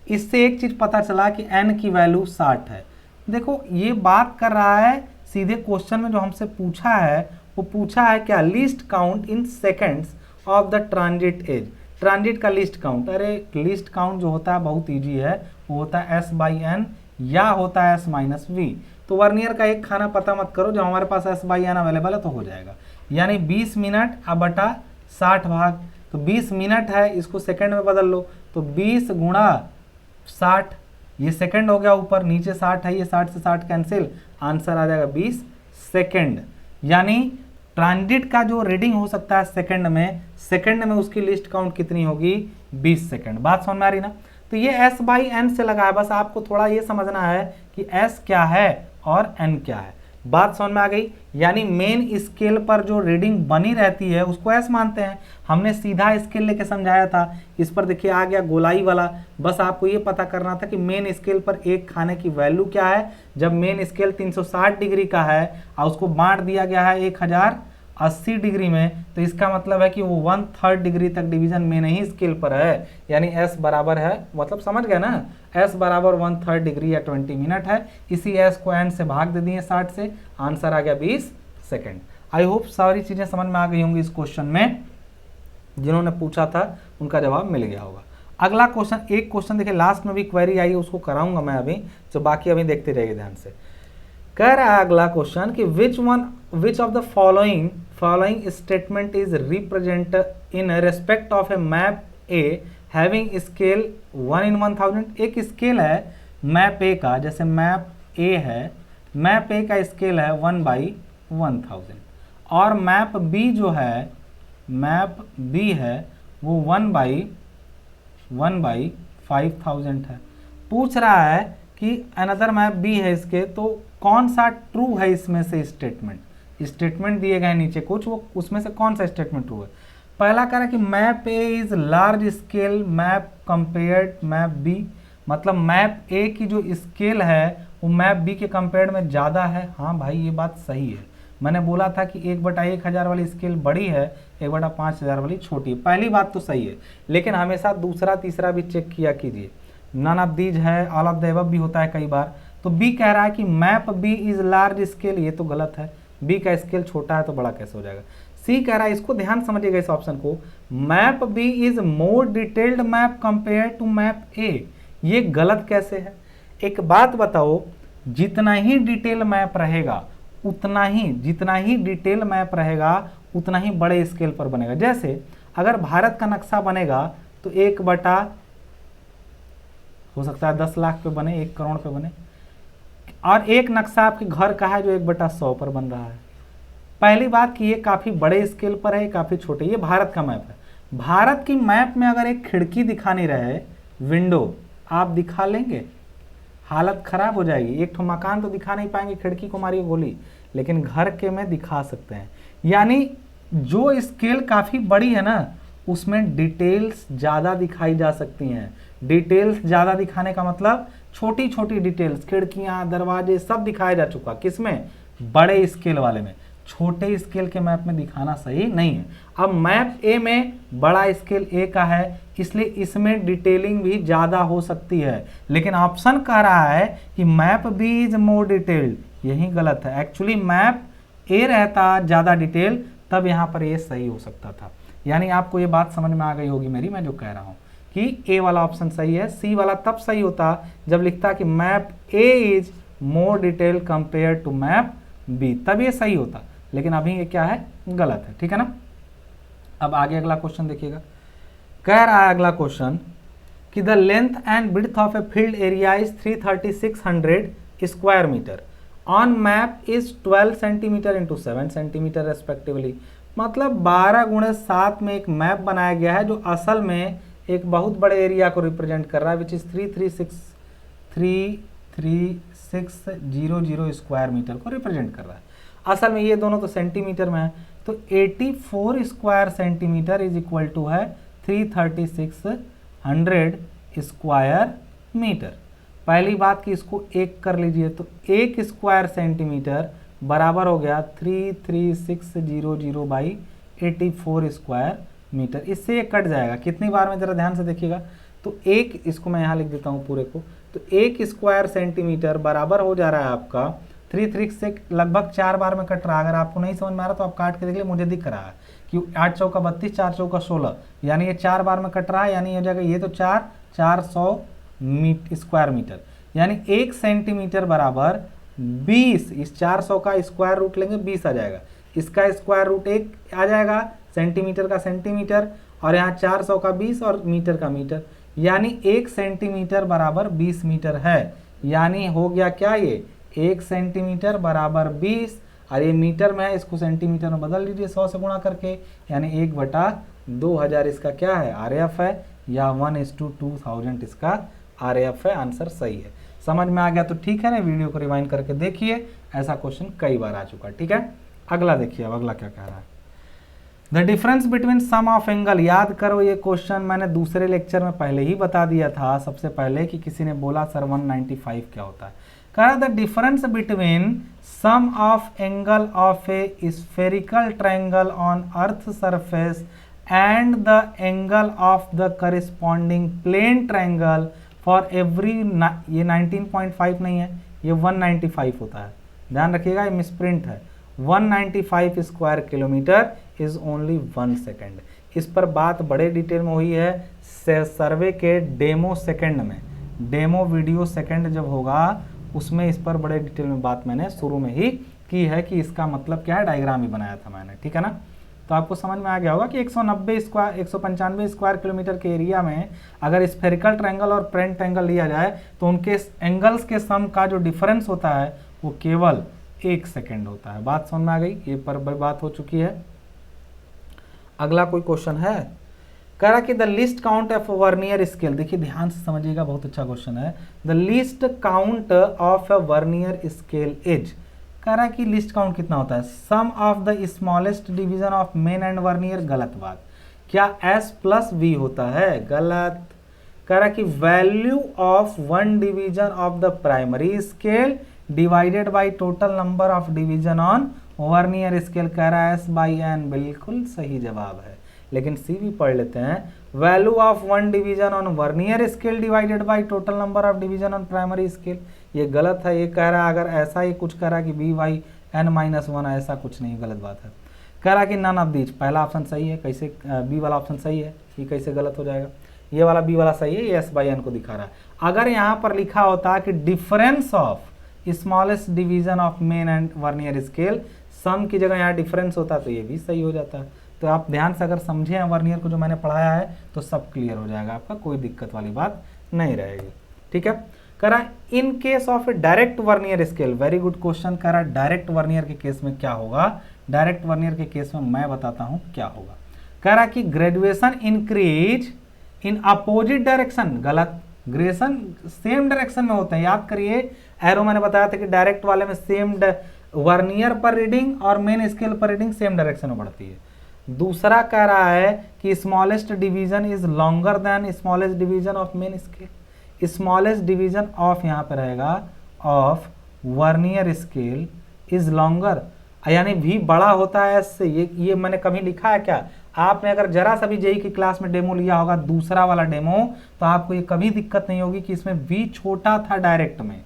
इससे एक चीज पता चला कि n की वैल्यू 60 है। देखो ये बात कर रहा है सीधे क्वेश्चन में जो हमसे पूछा है, वो पूछा है क्या, least count in seconds of the transit as. Transit का लीस्ट काउंट, अरे लीस्ट काउंट जो होता है बहुत ईजी है, वो होता है S/n या होता है S-v। तो वर्नियर का एक खाना पता मत करो, जब हमारे पास S/n अवेलेबल है तो हो जाएगा, यानी 20 मिनट अब बटा 60 भाग। तो 20 मिनट है, इसको सेकंड में बदल लो, तो 20 गुणा 60, ये सेकंड हो गया ऊपर, नीचे 60 है, ये 60 से 60 कैंसिल, आंसर आ जाएगा 20 सेकंड। यानी ट्रांजिट का जो रीडिंग हो सकता है सेकंड में उसकी लिस्ट काउंट कितनी होगी, 20 सेकंड। बात समझ में आ रही ना। तो ये S/N से लगा है, बस आपको थोड़ा ये समझना है कि S क्या है और N क्या है। बात समझ में आ गई। यानी मेन स्केल पर जो रीडिंग बनी रहती है उसको S मानते हैं। हमने सीधा स्केल लेके समझाया था, इस पर देखिए आ गया गोलाई वाला। बस आपको ये पता करना था कि मेन स्केल पर एक खाने की वैल्यू क्या है। जब मेन स्केल 360 डिग्री का है और उसको बांट दिया गया है 1080 डिग्री में, तो इसका मतलब है कि वो 1/3 डिग्री तक डिवीजन मेन ही स्केल पर है। यानी S बराबर है, मतलब समझ गए ना, S बराबर 1/3 डिग्री या 20 मिनट है। इसी S को N से भाग दे दिए 60 से, आंसर आ गया 20 सेकंड। आई होप सारी चीजें समझ में आ गई होंगी। इस क्वेश्चन में जिन्होंने पूछा था उनका जवाब मिल गया होगा। अगला क्वेश्चन, एक क्वेश्चन देखिए लास्ट में भी क्वेरी आई, उसको कराऊंगा मैं अभी, जो बाकी अभी देखते रहिए ध्यान से। कह रहा है अगला क्वेश्चन कि which of the following statement is represent in respect of A map A having scale 1/1000। एक स्केल है मैप ए का, जैसे मैप ए है, मैप ए का स्केल है 1/1000 और मैप बी जो है, मैप बी है वो 1/5000 है। पूछ रहा है कि अनदर मैप बी है इसके, तो कौन सा ट्रू है इसमें से स्टेटमेंट दिए गए नीचे कुछ, वो उसमें से कौन सा स्टेटमेंट ट्रू है। पहला कह रहा है कि map A is large scale map compared map B, मतलब मैप ए की जो स्केल है वो मैप बी के कंपेयर में ज़्यादा है। हाँ भाई ये बात सही है, मैंने बोला था कि 1/1000 वाली स्केल बड़ी है, 1/5000 वाली छोटी है। पहली बात तो सही है, लेकिन हमेशा दूसरा तीसरा भी चेक किया कीजिए। नन ऑफ दीज है, ऑल ऑफ द अबव भी होता है कई बार। तो बी कह रहा है कि map B is large scale, ये तो गलत है, बी का स्केल छोटा है तो बड़ा कैसे हो जाएगा। सी कह रहा है, इसको ध्यान समझिएगा इस ऑप्शन को, map B is more detailed map compare to map A, ये गलत कैसे है। एक बात बताओ, जितना ही डिटेल मैप रहेगा जितना ही डिटेल मैप रहेगा उतना ही बड़े स्केल पर बनेगा। जैसे अगर भारत का नक्शा बनेगा तो 1/, हो सकता है 10 लाख पे बने, 1 करोड़ पे बने, और एक नक्शा आपके घर का है जो 1/100 पर बन रहा है। पहली बात कि ये काफ़ी बड़े स्केल पर है, काफ़ी छोटे। ये भारत का मैप है। भारत की मैप में अगर एक खिड़की दिखानी रहे, विंडो, आप दिखा लेंगे, हालत खराब हो जाएगी। एक तो मकान तो दिखा नहीं पाएंगे, खिड़की को मारिए गोली, लेकिन घर के में दिखा सकते हैं। यानी जो स्केल काफ़ी बड़ी है ना, उसमें डिटेल्स ज़्यादा दिखाई जा सकती हैं। डिटेल्स ज़्यादा दिखाने का मतलब छोटी छोटी डिटेल्स, खिड़कियाँ, दरवाजे सब दिखाया जा चुका। किसमें? बड़े स्केल वाले में। छोटे स्केल के मैप में दिखाना सही नहीं है। अब मैप ए में बड़ा स्केल ए का है, इसलिए इसमें डिटेलिंग भी ज़्यादा हो सकती है, लेकिन ऑप्शन कह रहा है कि map B is more detailed, यही गलत है। एक्चुअली मैप ए रहता ज़्यादा डिटेल, तब यहाँ पर ये सही हो सकता था। यानी आपको ये बात समझ में आ गई होगी मेरी, मैं जो कह रहा हूँ कि ए वाला ऑप्शन सही है। सी वाला तब सही होता जब लिखता कि map A is more detail compare to map B, तब ये सही होता, लेकिन अभी ये क्या है, गलत है। ठीक है ना। अब आगे अगला क्वेश्चन देखिएगा। कह रहा है अगला क्वेश्चन कि the length and width of a field area is 3600 square metre, on map is 12 centimetre into 7 centimetre respectively. मतलब 12x7 में एक मैप बनाया गया है जो असल में एक बहुत बड़े एरिया को रिप्रेजेंट कर रहा है, विच इज 33600 स्क्वायर मीटर को रिप्रेजेंट कर रहा है। असल में ये दोनों तो सेंटीमीटर में है, तो 84 square centimetre is equal to है 3600 स्क्वायर मीटर। पहली बात कि इसको एक कर लीजिए, तो 1 स्क्वायर सेंटीमीटर बराबर हो गया 33600/84 स्क्वायर मीटर। इससे ये कट जाएगा कितनी बार में, जरा ध्यान से देखिएगा। तो एक, इसको मैं यहाँ लिख देता हूँ पूरे को, तो 1 स्क्वायर सेंटीमीटर बराबर हो जा रहा है आपका 3 से लगभग 4 बार में कट रहा है। अगर आपको नहीं समझ में आ रहा तो आप काट के देख लीजिए, मुझे दिख रहा है कि 8 चौका 32, 4 चौका 16, यानी ये 4 बार में कट रहा है। यानी हो जाएगा ये तो 400 स्क्वायर मीटर, यानी 1 सेंटीमीटर बराबर 20। इस 400 का स्क्वायर रूट लेंगे 20 आ जाएगा, इसका स्क्वायर रूट 1 आ जाएगा, सेंटीमीटर का सेंटीमीटर, और यहाँ 400 का 20 और मीटर का मीटर, यानी 1 सेंटीमीटर बराबर 20 मीटर है। यानी हो गया क्या, ये 1 सेंटीमीटर बराबर 20, और ये मीटर में है, इसको सेंटीमीटर में बदल लीजिए 100 से गुणा करके, यानी 1/2000 इसका क्या है, आरएएफ है, या 1:2000 इसका आरएएफ है। आंसर सही है। समझ में आ गया तो ठीक है ना, वीडियो को रिवाइंड करके देखिए, ऐसा क्वेश्चन कई बार आ चुका है। ठीक है, अगला देखिए, अब अगला क्या कह रहा है। The difference between sum of angle, याद करो ये क्वेश्चन मैंने दूसरे लेक्चर में पहले ही बता दिया था, सबसे पहले कि किसी ने बोला सर 195 क्या होता है। कहा the difference between sum of angle of a spherical triangle on earth surface and the angle of the corresponding plane triangle for every, ये 19.5 नहीं है, ये 195 होता है, ध्यान रखिएगा, ये मिसप्रिंट है। 195 square kilometre is only 1 second. इस पर बात बड़े डिटेल में हुई है सर्वे के डेमो सेकेंड में, डेमो वीडियो सेकेंड जब होगा उसमें इस पर बड़े डिटेल में बात मैंने शुरू में ही की है कि इसका मतलब क्या है, डायग्राम भी बनाया था मैंने। ठीक है ना, तो आपको समझ में आ गया होगा कि 195 स्क्वायर किलोमीटर के एरिया में अगर स्फेरिकल ट्रायंगल और प्लेन ट्रायंगल लिया जाए तो उनके एंगल्स के सम का जो डिफरेंस होता है वो केवल 1 सेकेंड होता है। बात समझ में आ गई, ये पर बात हो चुकी है। अगला कोई क्वेश्चन है, कह रहा कि the least count of vernier scale, देखिए ध्यान से समझिएगा, बहुत अच्छा क्वेश्चन है। The least count of a vernier scale is, कह रहा कि लिस्ट काउंट कितना होता है, sum of the smallest division of main and vernier, गलत बात। क्या S प्लस V होता है, गलत। कह रहा कि value of 1 division of the primary scale divided by total number of division on vernier scale, कह रहा है S/N, बिल्कुल सही जवाब है। लेकिन सी भी पढ़ लेते हैं, value of 1 division on vernier scale divided by total number of division on primary scale, ये गलत है। ये कह रहा है, अगर ऐसा ही कुछ कह रहा है कि BN-1, ऐसा कुछ नहीं, गलत बात है। कह रहा कि नन ऑफ दीज, पहला ऑप्शन सही है, कैसे बी वाला ऑप्शन सही है, ये कैसे गलत हो जाएगा, ये वाला बी वाला सही है, ये S/N को दिखा रहा है। अगर यहाँ पर लिखा होता कि difference of smallest division of main and vernier scale, sum की जगह यहाँ डिफरेंस होता तो ये भी सही हो जाता। तो आप ध्यान से अगर समझे हैं वर्नियर को जो मैंने पढ़ाया है तो सब क्लियर हो जाएगा, आपका कोई दिक्कत वाली बात नहीं रहेगी। ठीक है, कह रहा in case of A direct vernier scale, very good question. कह रहा डायरेक्ट वर्नियर के केस में क्या होगा, डायरेक्ट वर्नियर के केस में मैं बताता हूं क्या होगा। कह रहा कि graduation increase in opposite direction, गलत। ग्रेजुएशन सेम डायरेक्शन में होते हैं, याद करिए, एरो मैंने बताया था कि डायरेक्ट वाले में सेम वर्नियर पर रीडिंग और मेन स्केल पर रीडिंग सेम डायरेक्शन में बढ़ती है। दूसरा कह रहा है कि smallest division is longer then smallest division of main scale, smallest division of यहाँ पे रहेगा of vernier scale is longer, यानी भी बड़ा होता है इससे। ये मैंने कभी लिखा है क्या, आपने अगर जरा सा भी जेई की क्लास में डेमो लिया होगा, दूसरा वाला डेमो, तो आपको ये कभी दिक्कत नहीं होगी कि इसमें वी छोटा था डायरेक्ट में,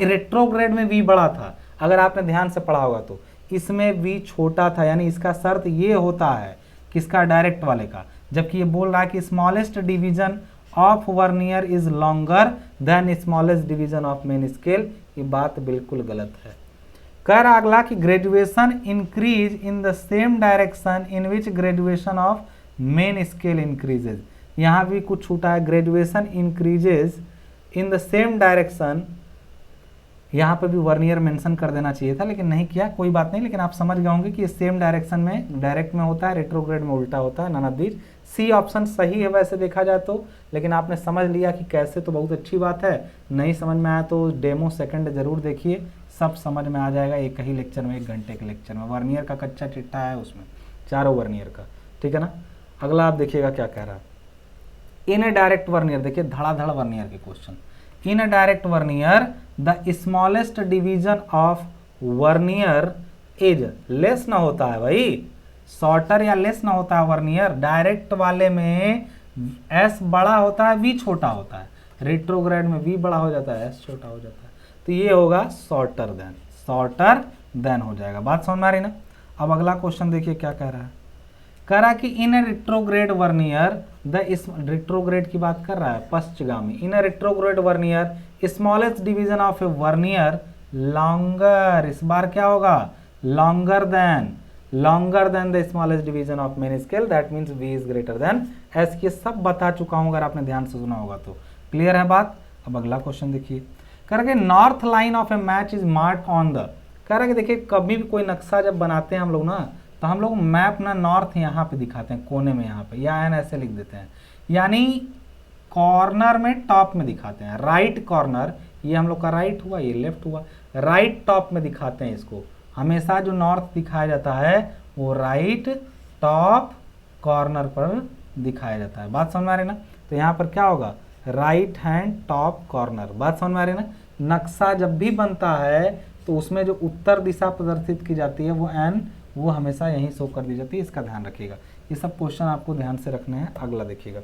रेट्रोग्रेड में वी बड़ा था। अगर आपने ध्यान से पढ़ा होगा तो इसमें वी छोटा था, यानी इसका शर्त ये होता है किसका, डायरेक्ट वाले का। जबकि ये बोल रहा है कि smallest division of vernier is longer then smallest division of main scale, ये बात बिल्कुल गलत है। कह रहा अगला कि graduation increase in the same direction in which graduation of main scale increases, यहाँ भी कुछ छूटा है, graduation increases in the same direction, यहाँ पे भी वर्नियर मेंशन कर देना चाहिए था लेकिन नहीं किया, कोई बात नहीं। लेकिन आप समझ गए होंगे कि सेम डायरेक्शन में डायरेक्ट में होता है, रेट्रोग्रेड में उल्टा होता है, none of these. C option सही है वैसे देखा जाए तो, लेकिन आपने समझ लिया कि कैसे, तो बहुत अच्छी बात है। नहीं समझ में आया तो डेमो सेकंड जरूर देखिए, सब समझ में आ जाएगा एक ही लेक्चर में, 1 घंटे के लेक्चर में। वर्नियर का कच्चा चिट्ठा है उसमें, चारों वर्नियर का, ठीक है ना। अगला आप देखिएगा क्या कह रहा है। इन ए डायरेक्ट वर्नियर, देखिए धड़ाधड़ वर्नियर के question. In a direct vernier the smallest division of vernier is, less ना होता है भाई, शॉर्टर या लेस ना होता है वर्नियर। डायरेक्ट वाले में एस बड़ा होता है, वी छोटा होता है, रेट्रोग्रेड में वी बड़ा हो जाता है, एस छोटा हो जाता है, तो ये होगा शॉर्टर देन हो जाएगा। बात समझ में आ रही ना। अब अगला क्वेश्चन देखिए क्या कह रहा है। कह रहा कि इन रेट्रोग्रेड वर्नियर द, इस रेट्रोग्रेड की बात कर रहा है, पश्चिगामी। In retrograde vernier smallest division of a vernier longer, इस बार क्या होगा, longer than, longer than the smallest division of main scale, that means we is greater than S. ये सब बता चुका हूँ, अगर आपने ध्यान से सुना होगा तो। क्लियर है बात। अब अगला क्वेश्चन देखिए, कह रहा है north line of A match is mark on the. कह रहा है कि देखिए कभी भी कोई नक्शा जब बनाते हैं हम लोग ना, तो हम लोग मैप ना नॉर्थ यहाँ पे दिखाते हैं, कोने में यहाँ पे, या एन ऐसे लिख देते हैं, यानी कॉर्नर में टॉप में दिखाते हैं। राइट कॉर्नर, ये हम लोग का राइट हुआ, ये लेफ्ट हुआ, राइट टॉप में दिखाते हैं इसको। हमेशा जो नॉर्थ दिखाया जाता है वो राइट टॉप कॉर्नर पर दिखाया जाता है। बात समझ में आ रही ना। तो यहाँ पर क्या होगा, राइट हैंड टॉप कॉर्नर। बात समझ में आ रही ना। नक्शा जब भी बनता है तो उसमें जो उत्तर दिशा प्रदर्शित की जाती है वो एन, वो हमेशा यहीं शो कर दी जाती है, इसका ध्यान रखिएगा। ये सब क्वेश्चन आपको ध्यान से रखने हैं। अगला देखिएगा,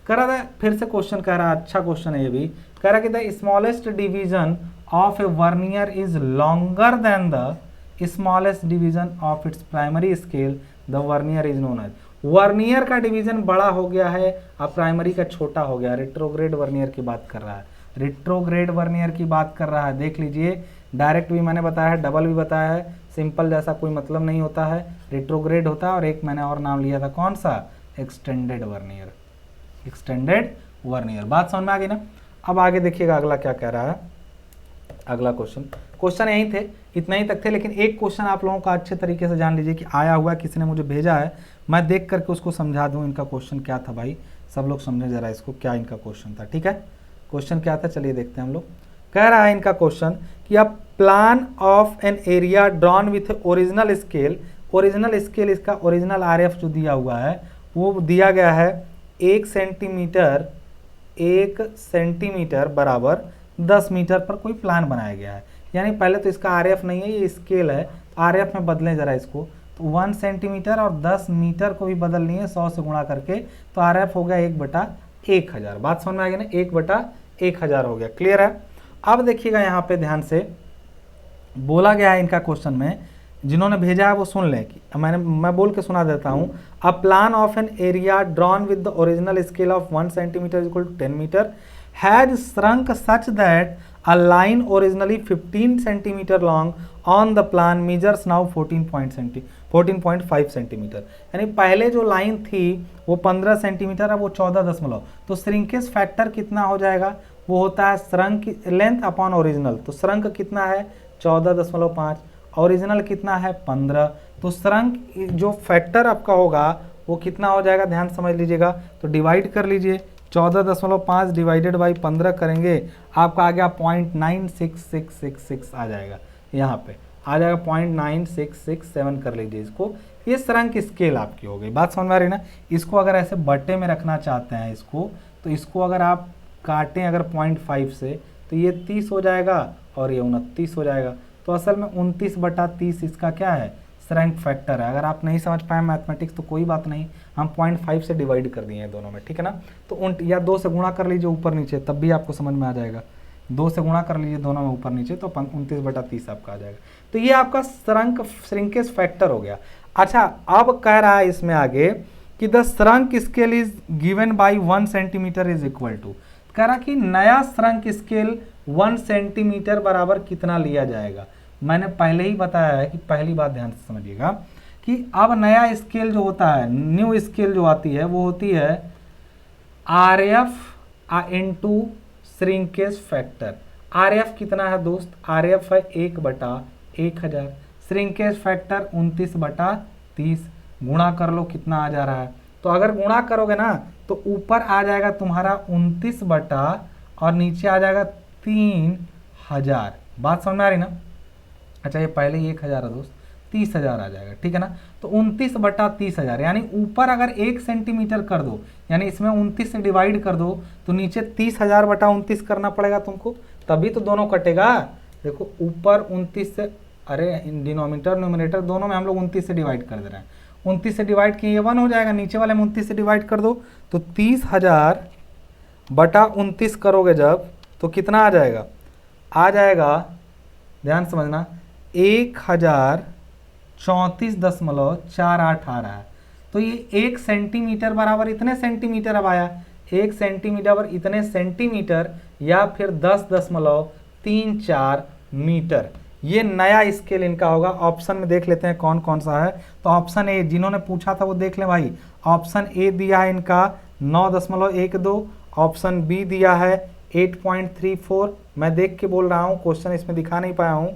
कह रहा था फिर से क्वेश्चन कह रहा है, अच्छा क्वेश्चन है ये भी। कह रहा कि the smallest division of a vernier is longer than the smallest division of its primary scale, the vernier is known as. Vernier का डिवीजन बड़ा हो गया है और प्राइमरी का छोटा हो गया। रिट्रोग्रेड वर्नियर की बात कर रहा है, रिट्रोग्रेड वर्नियर की बात कर रहा है। देख लीजिए, डायरेक्ट भी मैंने बताया है, डबल भी बताया है, सिंपल जैसा कोई मतलब नहीं होता है, रिट्रोग्रेड होता है। और एक मैंने और नाम लिया था, कौन सा, एक्सटेंडेड वर्नियर, एक्सटेंडेड वर्नियर। बात समझ में आ गई ना। अब आगे देखिएगा अगला क्या कह रहा है। अगला क्वेश्चन यही थे, इतना ही तक थे, लेकिन एक क्वेश्चन आप लोगों का अच्छे तरीके से जान लीजिए कि आया हुआ किसी ने मुझे भेजा है, मैं देख करके उसको समझा दूं इनका क्वेश्चन क्या था। भाई सब लोग समझे जरा इसको, क्या इनका क्वेश्चन था। ठीक है, क्वेश्चन क्या था, चलिए देखते हैं हम लोग। कह रहा है इनका क्वेश्चन कि अ plan of an area drawn with original scale, original scale इसका ओरिजिनल आरएफ जो दिया हुआ है वो दिया गया है 1 सेंटीमीटर बराबर 10 मीटर पर कोई प्लान बनाया गया है। यानी पहले तो इसका आरएफ नहीं है, ये स्केल है, तो आरएफ में बदलें जरा इसको। तो 1 सेंटीमीटर और 10 मीटर को भी बदलनी है 100 से गुणा करके, तो आरएफ हो गया 1/1000। बात समझ में आ गई ना, 1/1000 हो गया। क्लियर है। अब देखिएगा यहाँ पे ध्यान से बोला गया है इनका क्वेश्चन में, जिन्होंने भेजा है वो सुन लें कि मैं बोल के सुना देता हूँ। A plan of an area drawn with the original scale of 1 centimetre equal to 10 metre has shrunk such that a line originally 15 centimeter long on the plan measures now 14.5 centimetre. यानी पहले जो लाइन थी वो 15 centimetre है, वो 14 तो shrinkage factor कितना हो जाएगा, वो होता है श्रंक लेंथ अपॉन ओरिजिनल। तो श्रंक कितना है 14.5, ओरिजिनल कितना है 15, तो श्रंक जो फैक्टर आपका होगा वो कितना हो जाएगा, ध्यान समझ लीजिएगा। तो डिवाइड कर लीजिए, 14.5 डिवाइडेड बाई 15 करेंगे, आपका आ गया 0.96666 आ जाएगा, यहाँ पे आ जाएगा 0.9667 कर लीजिए इसको। ये श्रंक स्केल आपकी हो गई। बात समझ में आ रही ना। इसको अगर ऐसे बट्टे में रखना चाहते हैं इसको, तो इसको अगर आप काटें अगर 0.5 से, तो ये 30 हो जाएगा और ये 29 हो जाएगा। तो असल में 29/30 इसका क्या है, श्रंक फैक्टर है। अगर आप नहीं समझ पाए मैथमेटिक्स तो कोई बात नहीं, हम 0.5 से डिवाइड कर दिए हैं दोनों में, ठीक है ना। तो या 2 से गुणा कर लीजिए ऊपर नीचे, तब भी आपको समझ में आ जाएगा। 2 से गुणा कर लीजिए दोनों में ऊपर नीचे, तो 29/30 आपका आ जाएगा। तो ये आपका श्रिंकेज फैक्टर हो गया। अच्छा, अब कह रहा है इसमें आगे कि the shrunk scale is given by 1 centimetre is equal to, कह रहा कि नया श्रंक स्केल 1 सेंटीमीटर बराबर कितना लिया जाएगा। मैंने पहले ही बताया है कि पहली बात ध्यान से समझिएगा कि अब नया स्केल जो होता है, न्यू स्केल जो आती है वो होती है RF into shrinkage factor. RF कितना है दोस्त, RF है 1/1000, श्रिंकेज फैक्टर 29/30, गुणा कर लो कितना आ जा रहा है। तो अगर गुणा करोगे ना तो ऊपर आ जाएगा तुम्हारा 29 और नीचे आ जाएगा 3000। बात समझ में आ रही ना। अच्छा, ये पहले ही 1000 है दोस्त, 30,000 आ जाएगा, ठीक है ना। तो 29/30,000, यानी ऊपर अगर 1 सेंटीमीटर कर दो, यानी इसमें 29 से डिवाइड कर दो, तो नीचे 30,000/29 करना पड़ेगा तुमको, तभी तो दोनों कटेगा। देखो ऊपर 29 से, अरे डिनोमिनेटर न्यूमरेटर दोनों में हम लोग 29 से डिवाइड कर दे रहे हैं। 29 से डिवाइड किए 1 हो जाएगा, नीचे वाले में 29 से डिवाइड कर दो, तो 30,000/29 करोगे जब, तो कितना आ जाएगा, ध्यान समझना, 1034.48 आ रहा है। तो ये 1 सेंटीमीटर बराबर इतने सेंटीमीटर अब आया, 1 सेंटीमीटर बराबर इतने सेंटीमीटर, या फिर 10.34 मीटर। ये नया स्केल इनका होगा। ऑप्शन में देख लेते हैं कौन कौन सा है। तो ऑप्शन ए, जिन्होंने पूछा था वो देख लें भाई, ऑप्शन ए दिया है इनका 9.12, ऑप्शन बी दिया है 8.34, मैं देख के बोल रहा हूँ, क्वेश्चन इसमें दिखा नहीं पाया हूँ,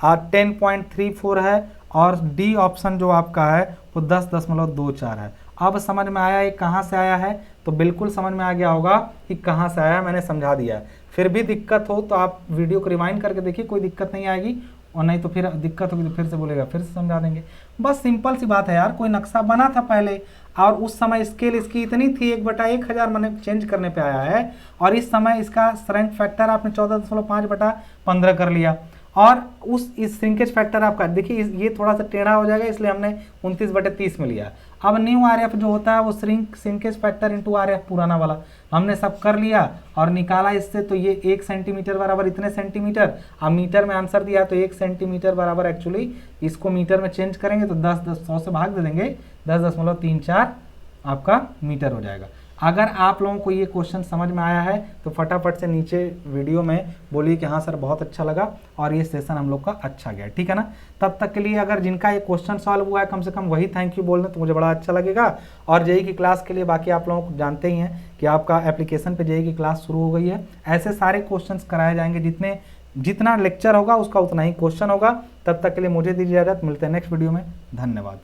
10.34 है, और डी ऑप्शन जो आपका है वो 10.24 है। अब समझ में आया ये कहाँ से आया है, तो बिल्कुल समझ में आ गया होगा कि कहाँ से आया, मैंने समझा दिया। फिर भी दिक्कत हो तो आप वीडियो को रिवाइंड करके देखिए, कोई दिक्कत नहीं आएगी, और नहीं तो फिर दिक्कत होगी तो फिर से बोलेगा, फिर से समझा देंगे। बस सिंपल सी बात है यार, कोई नक्शा बना था पहले और उस समय स्केल इसकी इतनी थी 1/1000 मैंने चेंज करने पे आया है, और इस समय इसका श्रिंक फैक्टर आपने 14.5/15 कर लिया, और इस श्रिंकेज फैक्टर आपका देखिए ये थोड़ा सा टेढ़ा हो जाएगा, इसलिए हमने 29/30 में लिया। अब न्यू आरएफ जो होता है वो श्रिंकेज फैक्टर इंटू आरएफ पुराना वाला हमने सब कर लिया और निकाला इससे, तो ये 1 सेंटीमीटर बराबर इतने सेंटीमीटर। अब मीटर में आंसर दिया तो 1 सेंटीमीटर बराबर, एक्चुअली इसको मीटर में चेंज करेंगे तो 100 से भाग दे देंगे, 10.34 आपका मीटर हो जाएगा। अगर आप लोगों को ये क्वेश्चन समझ में आया है तो फटाफट से नीचे वीडियो में बोलिए कि हाँ सर बहुत अच्छा लगा और ये सेशन हम लोग का अच्छा गया, ठीक है ना। तब तक के लिए अगर जिनका ये क्वेश्चन सॉल्व हुआ है कम से कम वही थैंक यू बोल दें तो मुझे बड़ा अच्छा लगेगा। और जेईई की क्लास के लिए बाकी आप लोगों को जानते ही हैं कि आपका एप्लीकेशन पे जेईई की क्लास शुरू हो गई है। ऐसे सारे क्वेश्चन कराए जाएंगे, जितना लेक्चर होगा उसका उतना ही क्वेश्चन होगा। तब तक के लिए मुझे दीजिए इजाजत, मिलते हैं नेक्स्ट वीडियो में, धन्यवाद।